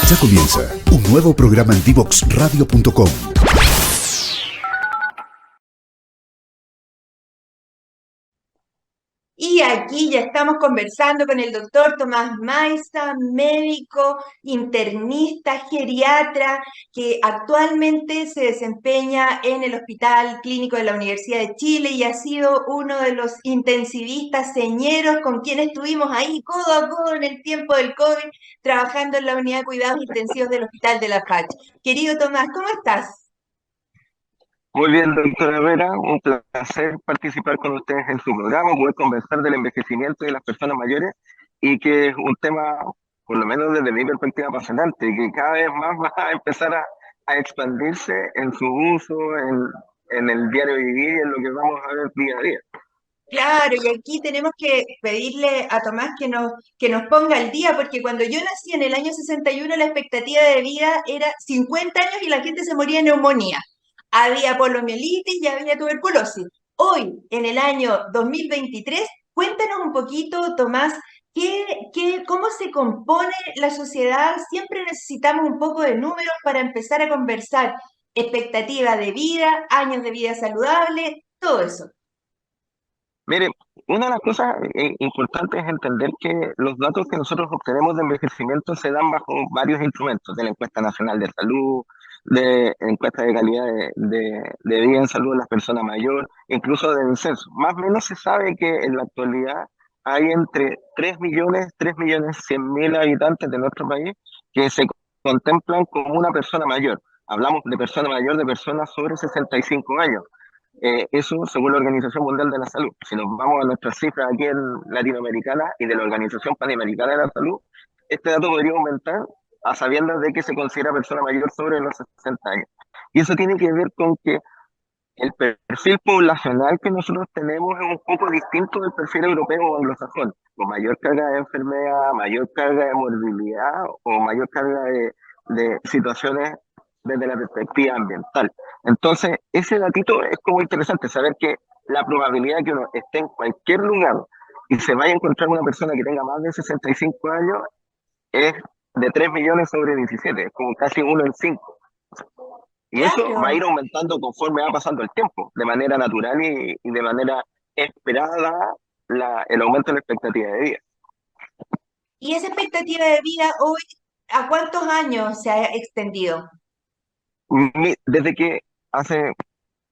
Ya comienza un nuevo programa en divoxradio.com. Y aquí ya estamos conversando con el doctor Tomás Maiza, médico, internista, geriatra, que actualmente se desempeña en el Hospital Clínico de la Universidad de Chile y ha sido uno de los intensivistas señeros con quienes estuvimos ahí codo a codo en el tiempo del COVID, trabajando en la unidad de cuidados intensivos del Hospital de la FACH. Querido Tomás, ¿cómo estás? Muy bien, doctora Vera, un placer participar con ustedes en su programa, poder conversar del envejecimiento de las personas mayores y que es un tema, por lo menos desde mi perspectiva, apasionante y que cada vez más va a empezar a expandirse en su uso, en el diario vivir y en lo que vamos a ver día a día. Claro, y aquí tenemos que pedirle a Tomás que nos ponga al día, porque cuando yo nací en el año 61 la expectativa de vida era 50 años y la gente se moría de neumonía. Había poliomielitis y había tuberculosis. Hoy, en el año 2023, cuéntanos un poquito, Tomás, cómo se compone la sociedad. Siempre necesitamos un poco de números para empezar a conversar. Expectativa de vida, años de vida saludable, todo eso. Mire, una de las cosas importantes es entender que los datos que nosotros obtenemos de envejecimiento se dan bajo varios instrumentos, de la encuesta nacional de salud, de encuesta de calidad de vida en salud de las personas mayores, incluso del censo. Más o menos se sabe que en la actualidad hay entre 3.100.000 habitantes de nuestro país que se contemplan como una persona mayor. Hablamos de persona mayor, de personas sobre 65 años. Eso según la Organización Mundial de la Salud. Si nos vamos a nuestras cifras aquí en Latinoamericana y de la Organización Panamericana de la Salud, este dato podría aumentar a sabiendas de que se considera persona mayor sobre los 60 años. Y eso tiene que ver con que el perfil poblacional que nosotros tenemos es un poco distinto del perfil europeo o anglosajón, con mayor carga de enfermedad, mayor carga de morbilidad o mayor carga de situaciones desde la perspectiva ambiental. Entonces, ese datito es como interesante, saber que la probabilidad de que uno esté en cualquier lugar y se vaya a encontrar una persona que tenga más de 65 años es de 3 millones sobre 17, es como casi uno en 5. Y eso va a Claro. ir aumentando conforme va pasando el tiempo, de manera natural y de manera esperada el aumento de la expectativa de vida. ¿Y esa expectativa de vida hoy, a cuántos años se ha extendido? Desde que hace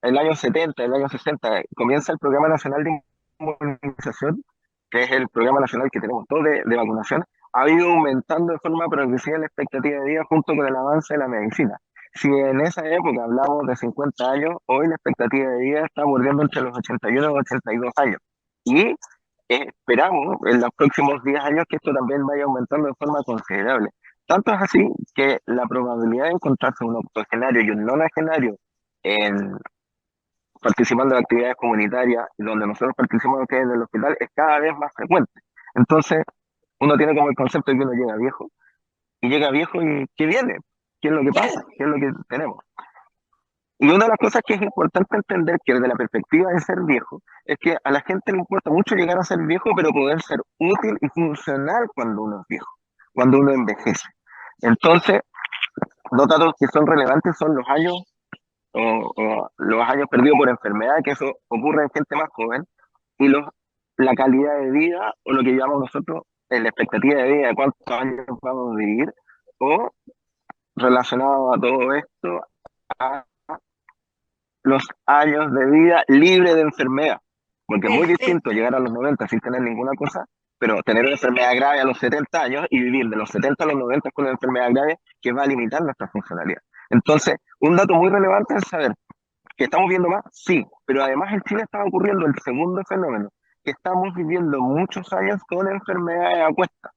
el año 70, el año 60, comienza el Programa Nacional de Inmunización, que es el programa nacional que tenemos todos de vacunación, ha ido aumentando de forma progresiva la expectativa de vida junto con el avance de la medicina. Si en esa época hablamos de 50 años, hoy la expectativa de vida está bordeando entre los 81 y 82 años. Y esperamos en los próximos 10 años que esto también vaya aumentando de forma considerable. Tanto es así que la probabilidad de encontrarse un octogenario y un nonagenario en, participando de actividades comunitarias, donde nosotros participamos que en el hospital, es cada vez más frecuente. Entonces, uno tiene como el concepto de que uno llega viejo y ¿qué viene? ¿Qué es lo que Claro. pasa? ¿Qué es lo que tenemos? Y una de las cosas que es importante entender que desde la perspectiva de ser viejo, es que a la gente le importa mucho llegar a ser viejo, pero poder ser útil y funcional cuando uno es viejo, cuando uno envejece. Entonces, los datos que son relevantes son los años o los años perdidos por enfermedad, que eso ocurre en gente más joven, y la calidad de vida, o lo que llamamos nosotros la expectativa de vida de cuántos años vamos a vivir, o relacionado a todo esto, a los años de vida libre de enfermedad. Porque es muy distinto Perfecto. llegar a los 90 sin tener ninguna cosa, pero tener una enfermedad grave a los 70 años y vivir de los 70 a los 90 con una enfermedad grave que va a limitar nuestra funcionalidad. Entonces, un dato muy relevante es saber que estamos viendo más, sí, pero además en Chile está ocurriendo el segundo fenómeno, que estamos viviendo muchos años con enfermedades a cuesta.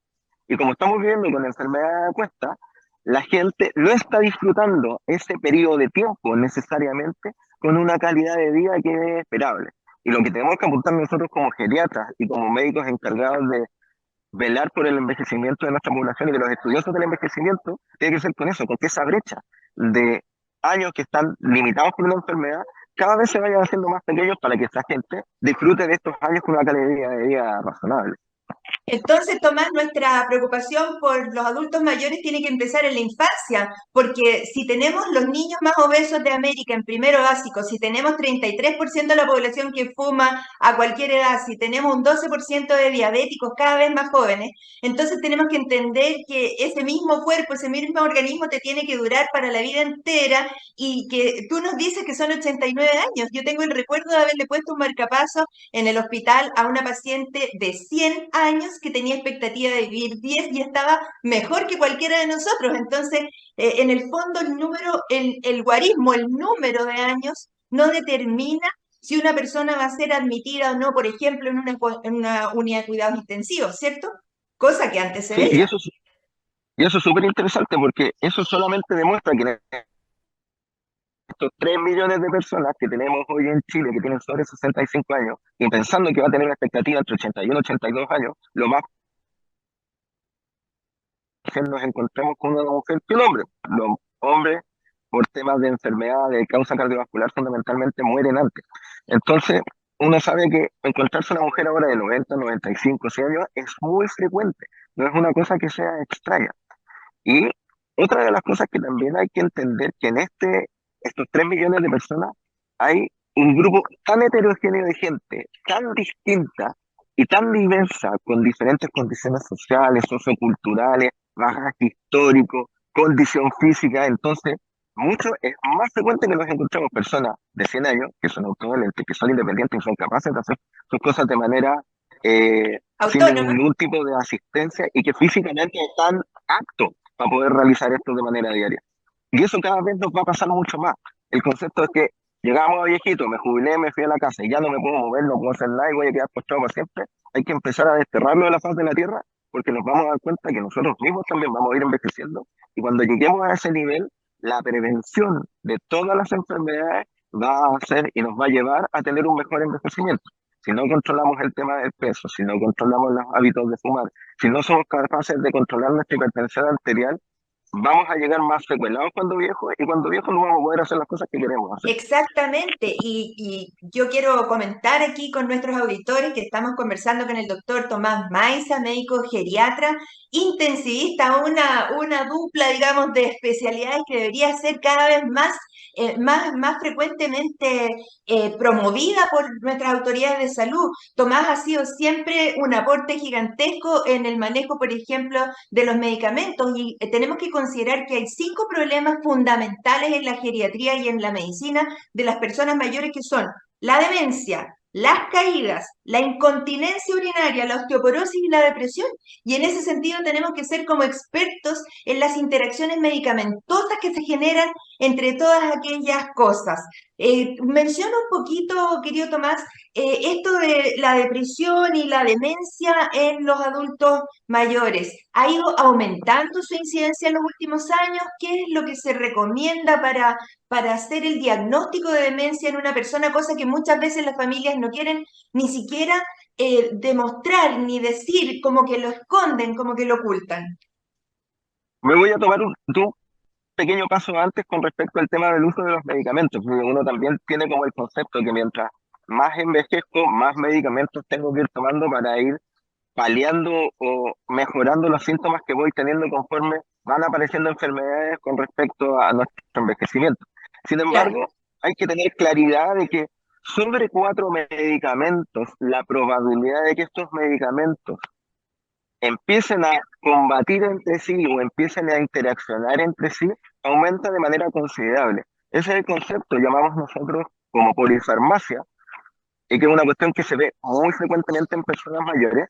Y como estamos viviendo con enfermedades a cuesta, la gente no está disfrutando ese periodo de tiempo necesariamente con una calidad de vida que es esperable. Y lo que tenemos que apuntar nosotros como geriatras y como médicos encargados de velar por el envejecimiento de nuestra población y de los estudiosos del envejecimiento, tiene que ser con eso, con que esa brecha de años que están limitados por una enfermedad, cada vez se vayan haciendo más pequeños para que esta gente disfrute de estos años con una calidad de vida razonable. Entonces, Tomás, nuestra preocupación por los adultos mayores tiene que empezar en la infancia, porque si tenemos los niños más obesos de América en primero básico, si tenemos 33% de la población que fuma a cualquier edad, si tenemos un 12% de diabéticos cada vez más jóvenes, entonces tenemos que entender que ese mismo cuerpo, ese mismo organismo te tiene que durar para la vida entera y que tú nos dices que son 89 años. Yo tengo el recuerdo de haberle puesto un marcapaso en el hospital a una paciente de 100 años que tenía expectativa de vivir 10 y estaba mejor que cualquiera de nosotros. Entonces, en el fondo, el guarismo, el número de años, no determina si una persona va a ser admitida o no, por ejemplo, en una unidad de cuidados intensivos, ¿cierto? Cosa que antes se Sí, y veía. eso es súper interesante porque eso solamente demuestra que estos 3 millones de personas que tenemos hoy en Chile, que tienen sobre 65 años, y pensando que va a tener una expectativa entre 81 y 82 años, lo más que nos encontramos con una mujer que un hombre. Los hombres, por temas de enfermedad de causa cardiovascular, fundamentalmente mueren antes. Entonces, uno sabe que encontrarse una mujer ahora de 90, 95, 100 años es muy frecuente, no es una cosa que sea extraña. Y otra de las cosas que también hay que entender que en estos 3 millones de personas hay un grupo tan heterogéneo de gente, tan distinta y tan diversa, con diferentes condiciones sociales, socioculturales, bagaje histórico, condición física. Entonces, es más frecuente que nos encontremos personas de 100 años, que son autovalentes, que son independientes y son capaces de hacer sus cosas de manera sin Autónoma. ningún tipo de asistencia y que físicamente están aptos para poder realizar esto de manera diaria. Y eso cada vez nos va a pasar mucho más. El concepto es que llegamos a viejito, me jubilé, me fui a la casa y ya no me puedo mover, no puedo hacer nada y voy a quedar postrado para siempre. Hay que empezar a desterrarlo de la faz de la tierra porque nos vamos a dar cuenta que nosotros mismos también vamos a ir envejeciendo y cuando lleguemos a ese nivel, la prevención de todas las enfermedades va a hacer y nos va a llevar a tener un mejor envejecimiento. Si no controlamos el tema del peso, si no controlamos los hábitos de fumar, si no somos capaces de controlar nuestra hipertensión arterial, vamos a llegar más secuelados cuando viejos y cuando viejos no vamos a poder hacer las cosas que queremos hacer. Exactamente, y yo quiero comentar aquí con nuestros auditores que estamos conversando con el doctor Tomás Maiza, médico geriatra, intensivista, una dupla, digamos, de especialidades que debería ser cada vez más frecuentemente promovida por nuestras autoridades de salud. Tomás ha sido siempre un aporte gigantesco en el manejo, por ejemplo, de los medicamentos y tenemos que considerar que hay 5 problemas fundamentales en la geriatría y en la medicina de las personas mayores que son la demencia, las caídas, la incontinencia urinaria, la osteoporosis y la depresión. Y en ese sentido tenemos que ser como expertos en las interacciones medicamentosas que se generan entre todas aquellas cosas. Menciona un poquito, querido Tomás, esto de la depresión y la demencia en los adultos mayores. ¿Ha ido aumentando su incidencia en los últimos años? ¿Qué es lo que se recomienda para hacer el diagnóstico de demencia en una persona? Cosa que muchas veces las familias no quieren ni siquiera demostrar ni decir, como que lo esconden, como que lo ocultan. Me voy a tomar un pequeño paso antes con respecto al tema del uso de los medicamentos, porque uno también tiene como el concepto que mientras más envejezco, más medicamentos tengo que ir tomando para ir paliando o mejorando los síntomas que voy teniendo conforme van apareciendo enfermedades con respecto a nuestro envejecimiento. Sin Claro. embargo, hay que tener claridad de que sobre 4 medicamentos, la probabilidad de que estos medicamentos empiecen a combatir entre sí o empiecen a interaccionar entre sí aumenta de manera considerable. Ese es el concepto, llamamos nosotros como polifarmacia, y que es una cuestión que se ve muy frecuentemente en personas mayores.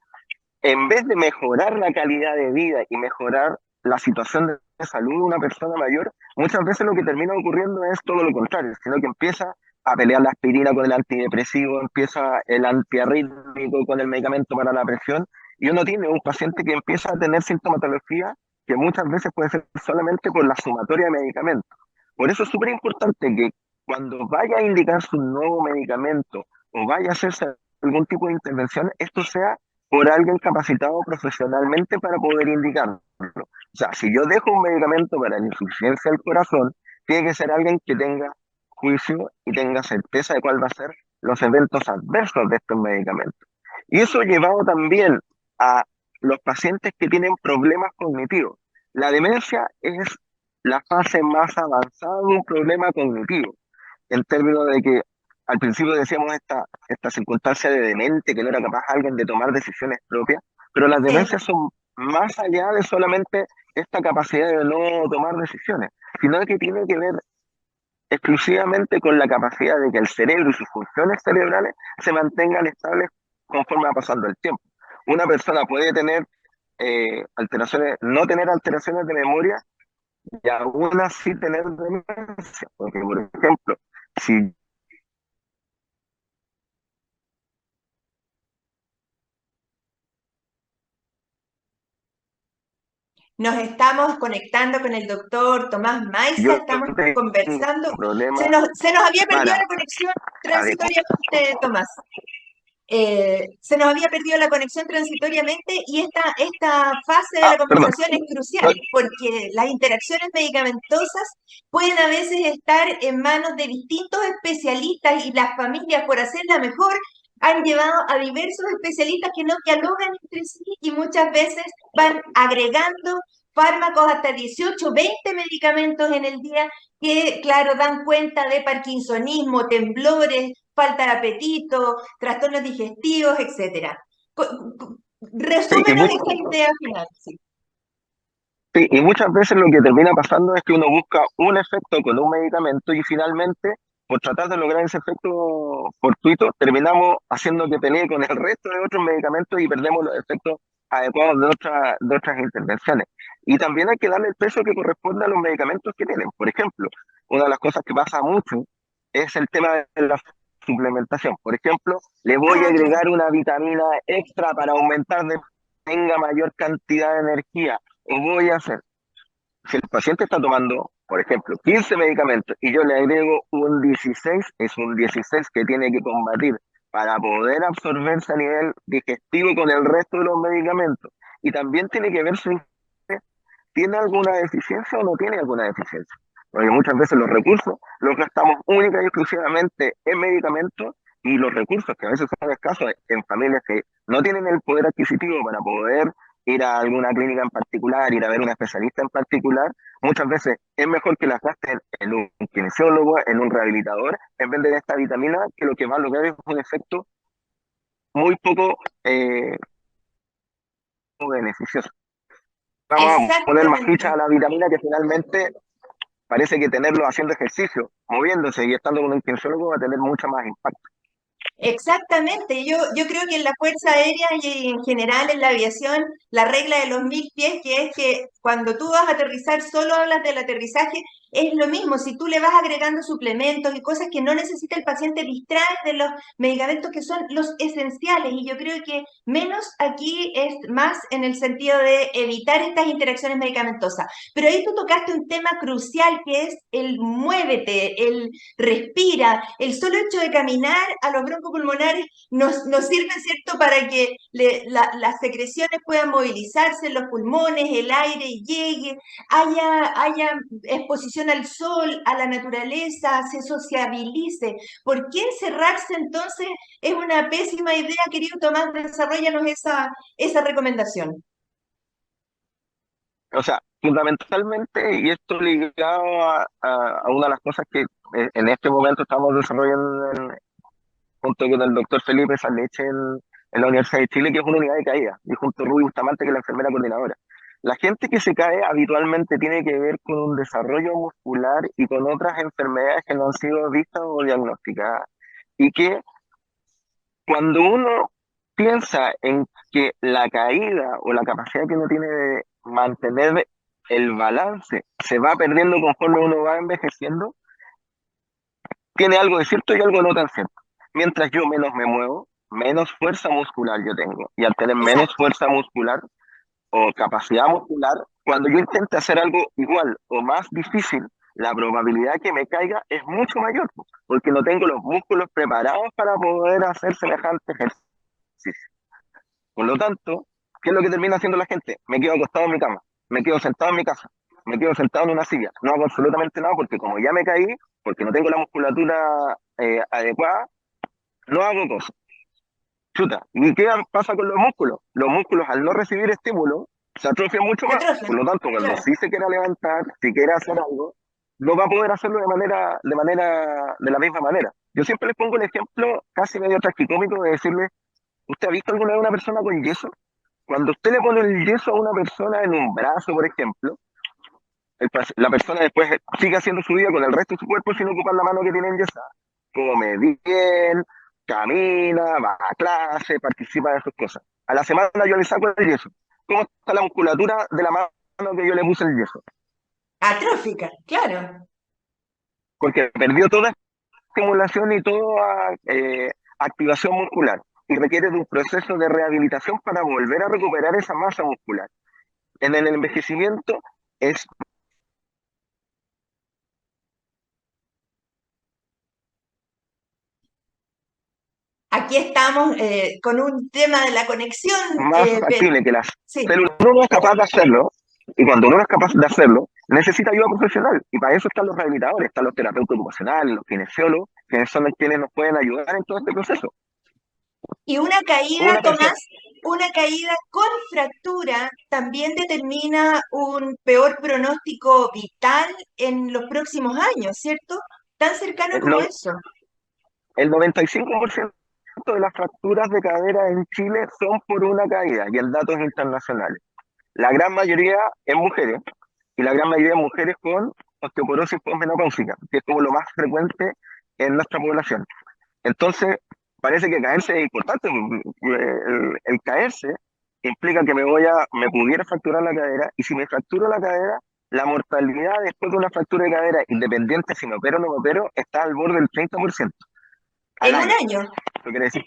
En vez de mejorar la calidad de vida y mejorar la situación de salud de una persona mayor, muchas veces lo que termina ocurriendo es todo lo contrario, sino que empieza a pelear la aspirina con el antidepresivo, empieza el antiarrítmico con el medicamento para la presión, y uno tiene un paciente que empieza a tener sintomatología que muchas veces puede ser solamente por la sumatoria de medicamentos. Por eso es súper importante que cuando vaya a indicarse un nuevo medicamento o vaya a hacerse algún tipo de intervención, esto sea por alguien capacitado profesionalmente para poder indicarlo. O sea, si yo dejo un medicamento para la insuficiencia del corazón, tiene que ser alguien que tenga juicio y tenga certeza de cuál va a ser los eventos adversos de estos medicamentos. Y eso llevado también a los pacientes que tienen problemas cognitivos. La demencia es la fase más avanzada de un problema cognitivo, en términos de que al principio decíamos esta circunstancia de demente, que no era capaz alguien de tomar decisiones propias, pero las Sí. demencias son más allá de solamente esta capacidad de no tomar decisiones, sino que tiene que ver exclusivamente con la capacidad de que el cerebro y sus funciones cerebrales se mantengan estables conforme va pasando el tiempo. Una persona puede tener alteraciones, no tener alteraciones de memoria y aún así tener demencia. Porque, por ejemplo, si Nos estamos conectando con el doctor Tomás Maiza, yo estamos tengo conversando. Se problemas nos, se nos había perdido para la conexión adecuar. transitoriamente, Tomás. Se nos había perdido la conexión transitoriamente y esta fase de la Perdón. conversación es crucial porque las interacciones medicamentosas pueden a veces estar en manos de distintos especialistas y las familias, por hacerla mejor, han llevado a diversos especialistas que no dialogan entre sí y muchas veces van agregando fármacos hasta 18, 20 medicamentos en el día que, claro, dan cuenta de parkinsonismo, temblores, falta de apetito, trastornos digestivos, etcétera. Sí, y, Resúmenos esta idea final. Sí. sí, y muchas veces lo que termina pasando es que uno busca un efecto con un medicamento y finalmente, por tratar de lograr ese efecto fortuito, terminamos haciendo que pelee con el resto de otros medicamentos y perdemos los efectos adecuados de otras intervenciones. Y también hay que darle el peso que corresponde a los medicamentos que tienen. Por ejemplo, una de las cosas que pasa mucho es el tema de la suplementación. Por ejemplo, le voy a Ah, claro. agregar una vitamina extra para aumentar tenga mayor cantidad de energía o voy a hacer, si el paciente está tomando, por ejemplo, 15 medicamentos y yo le agrego un 16, es un 16 que tiene que combatir para poder absorberse a nivel digestivo con el resto de los medicamentos. Y también tiene que ver si tiene alguna deficiencia o no tiene alguna deficiencia. Porque muchas veces los recursos los gastamos única y exclusivamente en medicamentos y los recursos que a veces son escasos en familias que no tienen el poder adquisitivo para poder ir a alguna clínica en particular, ir a ver a un especialista en particular, muchas veces es mejor que las gasten en un kinesiólogo, en un rehabilitador, en vez de esta vitamina, que lo que va a lograr es un efecto muy poco beneficioso. Vamos a poner más Exactamente. fichas a la vitamina que finalmente parece que tenerlo haciendo ejercicio, moviéndose y estando con un kinesiólogo va a tener mucho más impacto. Exactamente, yo creo que en la Fuerza Aérea y en general en la aviación, la regla de los 1000 pies, que es que cuando tú vas a aterrizar solo hablas del aterrizaje, es lo mismo, si tú le vas agregando suplementos y cosas que no necesita el paciente, distrae de los medicamentos que son los esenciales y yo creo que menos aquí es más en el sentido de evitar estas interacciones medicamentosas. Pero ahí tú tocaste un tema crucial que es el muévete, el respira. El solo hecho de caminar a los broncopulmonares nos sirve, ¿cierto?, para que las secreciones puedan movilizarse en los pulmones, el aire llegue, haya exposición al sol, a la naturaleza, se sociabilice. ¿Por qué encerrarse entonces es una pésima idea, querido Tomás? Desarrollanos esa recomendación. O sea, fundamentalmente, y esto ligado a una de las cosas que en este momento estamos desarrollando junto con el doctor Felipe Saleche en la Universidad de Chile, que es una unidad de caída, y junto a Rubí Bustamante, que es la enfermera coordinadora. La gente que se cae habitualmente tiene que ver con un desarrollo muscular y con otras enfermedades que no han sido vistas o diagnosticadas. Y que cuando uno piensa en que la caída o la capacidad que uno tiene de mantener el balance se va perdiendo conforme uno va envejeciendo, tiene algo de cierto y algo no tan cierto. Mientras yo menos me muevo, menos fuerza muscular yo tengo. Y al tener menos Exacto. fuerza muscular o capacidad muscular, cuando yo intente hacer algo igual o más difícil, la probabilidad que me caiga es mucho mayor, porque no tengo los músculos preparados para poder hacer semejante ejercicio. Por lo tanto, ¿qué es lo que termina haciendo la gente? Me quedo acostado en mi cama, me quedo sentado en mi casa, me quedo sentado en una silla, no hago absolutamente nada porque como ya me caí, porque no tengo la musculatura adecuada, no hago cosas. Chuta, ¿y qué pasa con los músculos? Los músculos al no recibir estímulo se atrofian mucho Se más. atrofian, Por lo tanto, cuando claro. sí se quiera levantar, si quiere hacer algo, no va a poder hacerlo de la misma manera. Yo siempre les pongo el ejemplo casi medio tragicómico de decirle, ¿usted ha visto alguna vez una persona con yeso? Cuando usted le pone el yeso a una persona en un brazo, por ejemplo, la persona después sigue haciendo su vida con el resto de su cuerpo sin ocupar la mano que tiene enyesada. Come bien, camina, va a clase, participa de sus cosas. A la semana yo le saco el yeso. ¿Cómo está la musculatura de la mano que yo le puse el yeso? Atrófica, claro. Porque perdió toda estimulación y toda activación muscular y requiere de un proceso de rehabilitación para volver a recuperar esa masa muscular. En el envejecimiento es Aquí estamos con un tema de la conexión, más factible que las sí. células. Uno no es capaz de hacerlo, y cuando uno no es capaz de hacerlo, necesita ayuda profesional. Y para eso están los rehabilitadores, están los terapeutas ocupacionales, los kinesiólogos, que son quienes nos pueden ayudar en todo este proceso. Y una caída, Una persona, Tomás, una caída con fractura también determina un peor pronóstico vital en los próximos años, ¿cierto? Tan cercano como no, eso. el 95% de las fracturas de cadera en Chile son por una caída, y el dato es internacional. La gran mayoría en mujeres, y la gran mayoría de mujeres con osteoporosis posmenopáusica, que es como lo más frecuente en nuestra población. Entonces, parece que caerse es importante. El caerse implica que me pudiera fracturar la cadera, y si me fracturo la cadera, la mortalidad después de una fractura de cadera, independiente si me opero o no me opero, está al borde del 30% al En un año. año. Eso quiere decir,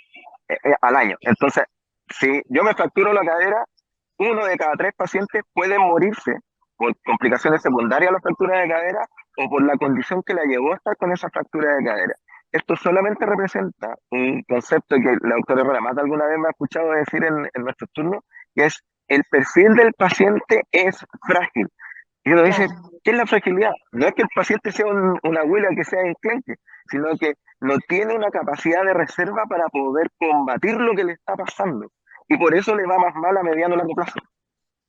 al año. Entonces, si yo me fracturo la cadera, 1 de cada 3 pacientes pueden morirse por complicaciones secundarias a la fractura de cadera o por la condición que la llevó a estar con esa fractura de cadera. Esto solamente representa un concepto que la doctora Herrera más de alguna vez me ha escuchado decir en nuestros turnos, que es el perfil del paciente es frágil. Y uno dice, Claro. ¿qué es la fragilidad? No es que el paciente sea una abuela que sea enclenque, sino que no tiene una capacidad de reserva para poder combatir lo que le está pasando. Y por eso le va más mal a mediano y largo plazo.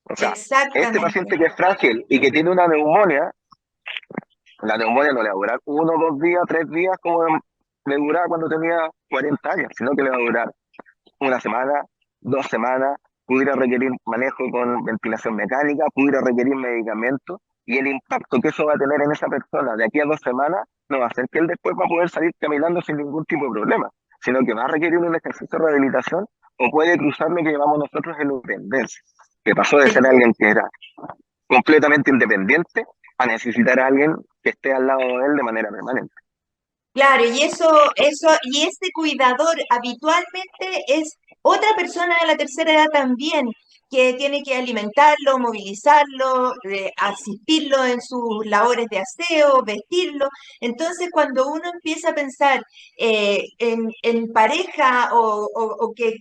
O sea, este Exactamente. paciente que es frágil y que tiene una neumonía, la neumonía no le va a durar 1, 2 días, 3 días como le duraba cuando tenía 40 años, sino que le va a durar una semana, 2 semanas, pudiera requerir manejo con ventilación mecánica, pudiera requerir medicamentos, y el impacto que eso va a tener en esa persona de aquí a 2 semanas no va a ser que él después va a poder salir caminando sin ningún tipo de problema, sino que va a requerir un ejercicio de rehabilitación o puede cruzar lo que llamamos nosotros en dependencia, que pasó de ser alguien que era completamente independiente a necesitar a alguien que esté al lado de él de manera permanente. Claro, y ese cuidador habitualmente es otra persona de la tercera edad también, que tiene que alimentarlo, movilizarlo, asistirlo en sus labores de aseo, vestirlo. Entonces, cuando uno empieza a pensar en pareja o que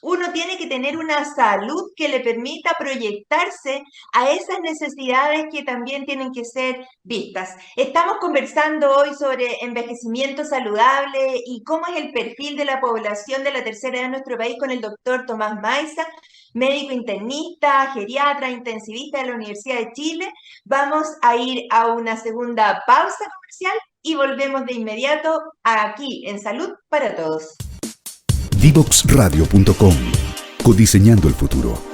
uno tiene que tener una salud que le permita proyectarse a esas necesidades que también tienen que ser vistas. Estamos conversando hoy sobre envejecimiento saludable y cómo es el perfil de la población de la tercera edad en nuestro país con el doctor Tomás Maiza, médico internista, geriatra, intensivista de la Universidad de Chile. Vamos a ir a una segunda pausa comercial y volvemos de inmediato aquí en Salud para Todos. Divoxradio.com. Codiseñando el futuro.